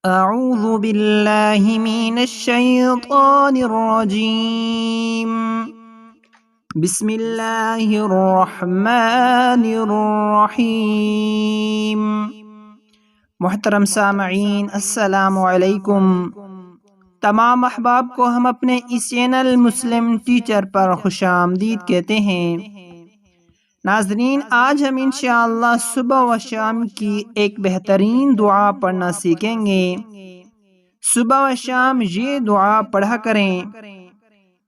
اعوذ باللہ من الشیطان الرجیم بسم اللہ الرحمن الرحیم۔ محترم سامعین، السلام علیکم۔ تمام احباب کو ہم اپنے اس چینل مسلم ٹیچر پر خوش آمدید کہتے ہیں۔ ناظرین، آج ہم انشاءاللہ صبح و شام کی ایک بہترین دعا پڑھنا سیکھیں گے۔ صبح و شام یہ دعا پڑھا کریں۔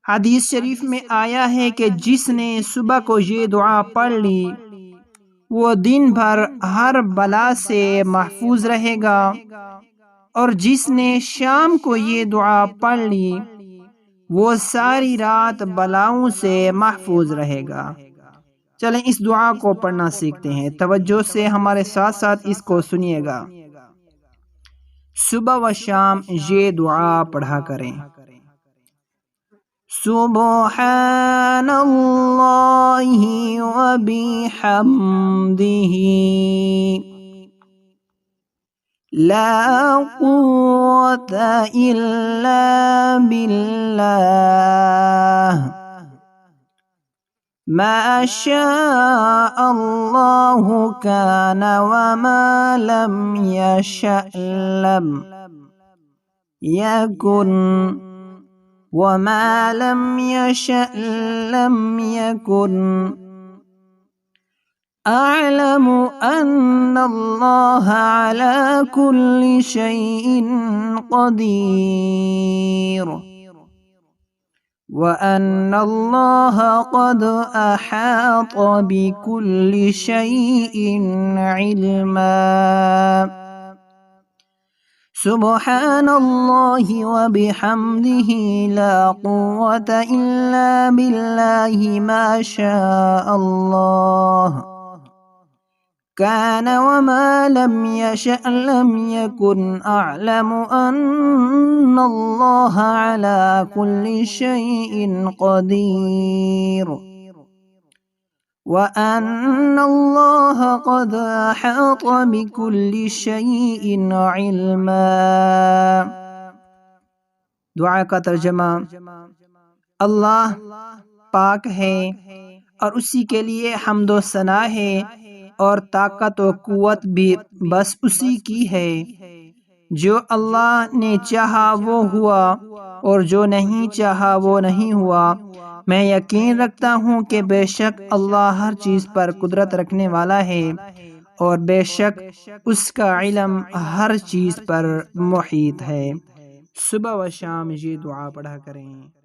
حدیث شریف میں آیا ہے کہ جس نے صبح کو یہ دعا پڑھ لی وہ دن بھر ہر بلا سے محفوظ رہے گا، اور جس نے شام کو یہ دعا پڑھ لی وہ ساری رات بلاؤں سے محفوظ رہے گا۔ چلیں اس دعا کو پڑھنا سیکھتے ہیں۔ توجہ سے ہمارے ساتھ ساتھ اس کو سنیے گا۔ صبح و شام یہ دعا پڑھا کریں۔ سبحان اللہ و بحمدہ لا قوة الا باللہ ما شاء اللہ کان وما لم یشأ لم یکن وما لم یشأ لم یکن۔ اعلم ان اللہ علی کل شیء قدیر وَأَنَّ اللَّهَ قَدْ أَحَاطَ بِكُلِّ شَيْءٍ عِلْمًا۔ سبحان اللہ وبحمدہ لا قوة إلا باللہ ما شاء اللہ كان وما لم يشأ لم يكن۔ أعلم أن الله على كل شيء قدير وأن الله قد أحاط بكل شيء علما۔ دعا کا ترجمہ: اللہ پاک ہے اور اسی کے لیے حمد و ثنا ہے، اور طاقت و قوت بھی بس اسی کی ہے۔ جو اللہ نے چاہا وہ ہوا، اور جو نہیں چاہا وہ نہیں ہوا۔ میں یقین رکھتا ہوں کہ بے شک اللہ ہر چیز پر قدرت رکھنے والا ہے، اور بے شک اس کا علم ہر چیز پر محیط ہے۔ صبح و شام یہ دعا پڑھا کریں۔